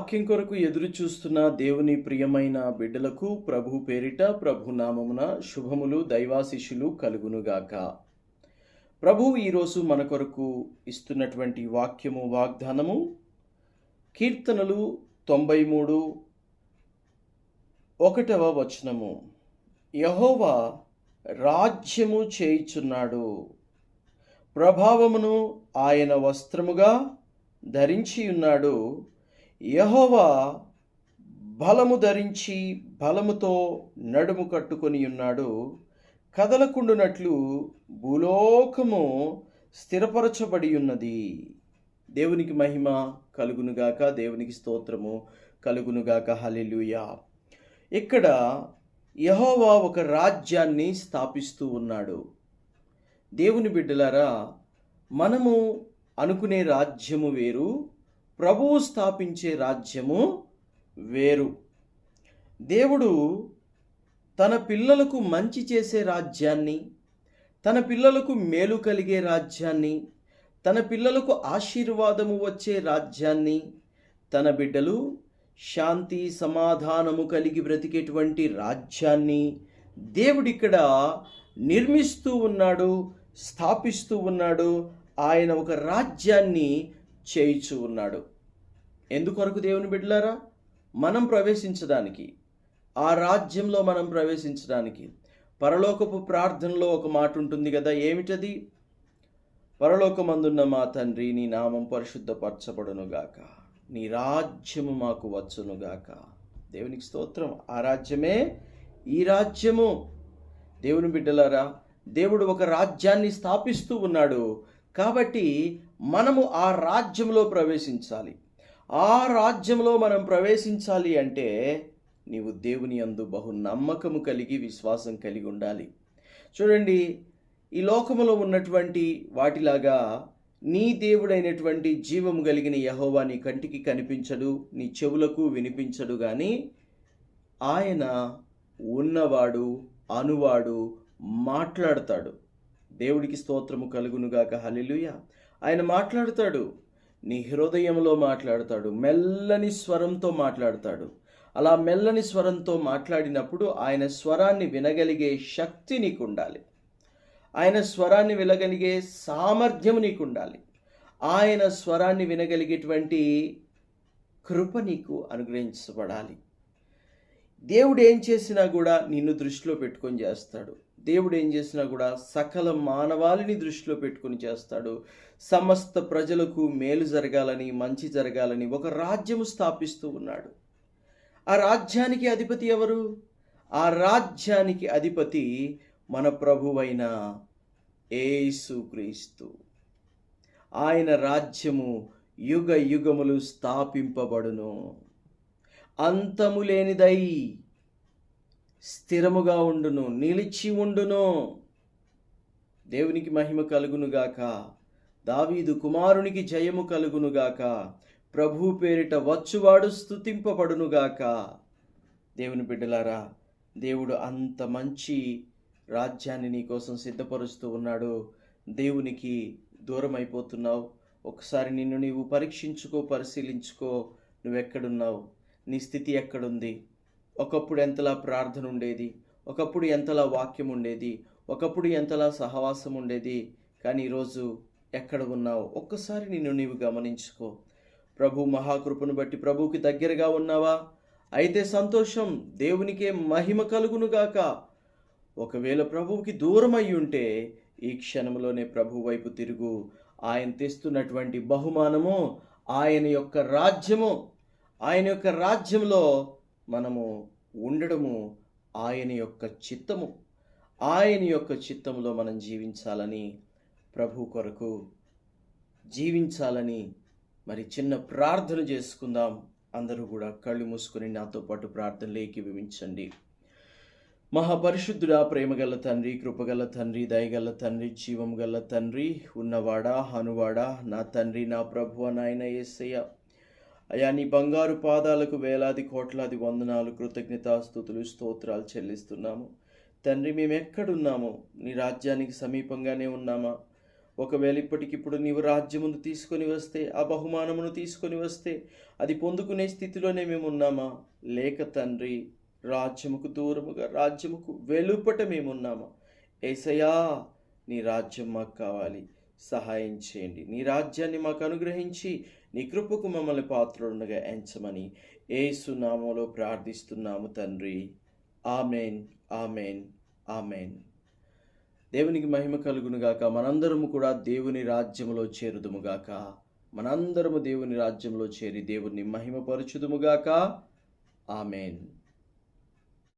వాక్యం కొరకు ఎదురు చూస్తున్న దేవుని ప్రియమైన బిడ్డలకు ప్రభు పేరిట ప్రభు నామమున శుభములు దైవాశిష్యులు కలుగునుగాక. ప్రభు ఈరోజు మన కొరకు ఇస్తున్నటువంటి వాక్యము వాగ్దానము కీర్తనలు 93 1వ వచనము. యెహోవా రాజ్యము చేయుచున్నాడు, ప్రభావమును ఆయన వస్త్రముగా ధరించి ఉన్నాడు. యెహోవా బలము ధరించి బలముతో నడుము కట్టుకొని ఉన్నాడు. కదలకుండునట్లు భూలోకము స్థిరపరచబడి ఉన్నది. దేవునికి మహిమ కలుగునుగాక, దేవునికి స్తోత్రము కలుగునుగాక. హల్లెలూయా. ఇక్కడ యెహోవా ఒక రాజ్యాన్ని స్థాపిస్తూ ఉన్నాడు. దేవుని బిడ్డలారా, మనము అనుకునే రాజ్యము వేరు, ప్రభువు స్థాపించే రాజ్యము వేరు. దేవుడు తన పిల్లలకు మంచి చేసే రాజ్యాన్ని, తన పిల్లలకు మేలు కలిగే రాజ్యాన్ని, తన పిల్లలకు ఆశీర్వాదము వచ్చే రాజ్యాన్ని, తన బిడ్డలు శాంతి సమాధానము కలిగి బ్రతికేటువంటి రాజ్యాన్ని దేవుడిక్కడ నిర్మిస్తూ ఉన్నాడు, స్థాపిస్తూ ఉన్నాడు. ఆయన ఒక రాజ్యాన్ని చేయిచూ ఉన్నాడు. ఎందుకొరకు దేవుని బిడ్డలారా? మనం ప్రవేశించడానికి, ఆ రాజ్యంలో మనం ప్రవేశించడానికి. పరలోకపు ప్రార్థనలో ఒక మాట ఉంటుంది కదా, ఏమిటది? పరలోకమందున్న మా తండ్రి, నీ నామం పరిశుద్ధపరచబడునుగాక, నీ రాజ్యము మాకు వచ్చునుగాక. దేవునికి స్తోత్రం. ఆ రాజ్యమే ఈ రాజ్యము. దేవుని బిడ్డలారా, దేవుడు ఒక రాజ్యాన్ని స్థాపిస్తూ ఉన్నాడు. కాబట్టి మనము ఆ రాజ్యంలో ప్రవేశించాలి. ఆ రాజ్యంలో మనం ప్రవేశించాలి అంటే నీవు దేవుని యందు బహు నమ్మకము కలిగి విశ్వాసం కలిగి ఉండాలి. చూడండి, ఈ లోకములో ఉన్నటువంటి వాటిలాగా నీ దేవుడైనటువంటి జీవము కలిగిన యెహోవా నీ కంటికి కనిపించడు, నీ చెవులకు వినిపించడు, కానీ ఆయన ఉన్నవాడు, అనువాడు, మాట్లాడతాడు. దేవుడికి స్తోత్రము కలుగునుగాక. హల్లెలూయా. ఆయన మాట్లాడతాడు, నీ హృదయంలో మాట్లాడతాడు, మెల్లని స్వరంతో మాట్లాడతాడు. అలా మెల్లని స్వరంతో మాట్లాడినప్పుడు ఆయన స్వరాన్ని వినగలిగే శక్తి నీకు ఉండాలి. ఆయన స్వరాన్ని వినగలిగే సామర్థ్యం నీకు ఉండాలి. ఆయన స్వరాన్ని వినగలిగేటువంటి కృప నీకు అనుగ్రహించబడాలి. దేవుడు ఏం చేసినా కూడా నిన్ను దృష్టిలో పెట్టుకొని చేస్తాడు. దేవుడు ఏం చేసినా కూడా సకల మానవాళిని దృష్టిలో పెట్టుకొని చేస్తాడు. సమస్త ప్రజలకు మేలు జరగాలని, మంచి జరగాలని ఒక రాజ్యము స్థాపిస్తూ ఉన్నాడు. ఆ రాజ్యానికి అధిపతి ఎవరు? ఆ రాజ్యానికి అధిపతి మన ప్రభువైన యేసుక్రీస్తు. ఆయన రాజ్యము యుగ యుగములు స్థాపింపబడును, అంతము లేనిదై స్థిరముగా ఉండును, నిలిచి ఉండును. దేవునికి మహిమ కలుగునుగాక. దావీదు కుమారునికి జయము కలుగునుగాక. ప్రభు పేరిట వచ్చువాడు స్తుతింపబడునుగాక. దేవుని బిడ్డలారా, దేవుడు అంత మంచి రాజ్యాన్ని నీ కోసం సిద్ధపరుస్తూ ఉన్నాడు. దేవునికి దూరం అయిపోతున్నావు. ఒకసారి నిన్ను నీవు పరీక్షించుకో, పరిశీలించుకో. నువ్వెక్కడున్నావు? నీ స్థితి ఎక్కడుంది? ఒకప్పుడు ఎంతలా ప్రార్థన ఉండేది, ఒకప్పుడు ఎంతలా వాక్యం ఉండేది, ఒకప్పుడు ఎంతలా సహవాసం ఉండేది, కానీ ఈరోజు ఎక్కడ ఉన్నావు? ఒక్కసారి నిన్ను నీవు గమనించుకో. ప్రభు మహాకృపను బట్టి ప్రభువుకి దగ్గరగా ఉన్నావా? అయితే సంతోషం, దేవునికే మహిమ కలుగునుగాక. ఒకవేళ ప్రభువుకి దూరం అయి ఉంటే ఈ క్షణంలోనే ప్రభు వైపు తిరుగు. ఆయన తెస్తున్నటువంటి బహుమానము ఆయన యొక్క రాజ్యము. ఆయన యొక్క రాజ్యంలో మనము ఉండడము ఆయన యొక్క చిత్తము. ఆయన యొక్క చిత్తములో మనం జీవించాలని, ప్రభు కొరకు జీవించాలని మరి చిన్న ప్రార్థన చేసుకుందాం. అందరూ కూడా కళ్ళు మూసుకొని నాతో పాటు ప్రార్థనలో ఏకీభవించండి. మహాపరిశుద్ధుడా, ప్రేమగల తండ్రి, కృపగల తండ్రి, దయగల తండ్రి, జీవము గల తండ్రి, ఉన్నవాడా, అనువాడా, నా తండ్రి, నా ప్రభువా, నాయన యేసయ్య, అయా నీ బంగారు పాదాలకు వేలాది కోట్లాది వందనాలు, కృతజ్ఞతాస్తుతులు, స్తోత్రాలు చెల్లిస్తున్నాము. తండ్రి, మేము ఎక్కడున్నాము? నీ రాజ్యానికి సమీపంగానే ఉన్నామా? ఒకవేళ ఇప్పటికిప్పుడు నీవు రాజ్యమును తీసుకొని వస్తే, ఆ బహుమానమును తీసుకొని వస్తే, అది పొందుకునే స్థితిలోనే మేము ఉన్నామా? లేక తండ్రి, రాజ్యముకు దూరముగా, రాజ్యముకు వెలుపట మేమున్నామా? యేసయ్యా, నీ రాజ్యం మాకు కావాలి, సహాయం చేయండి. నీ రాజ్యాన్ని మాకు అనుగ్రహించి నీ కృపకు మమ్మల్ని పాత్రులుగా ఎంచమని యేసు నామములో ప్రార్థిస్తున్నాము తండ్రి. Amen, amen, amen. దేవునికి మహిమ కలుగునుగాక. మనందరము కూడా దేవుని రాజ్యములో చేరుదుముగాక. మనందరము దేవుని రాజ్యంలో చేరి దేవుని మహిమపరచుదుముగాక. ఆమెన్.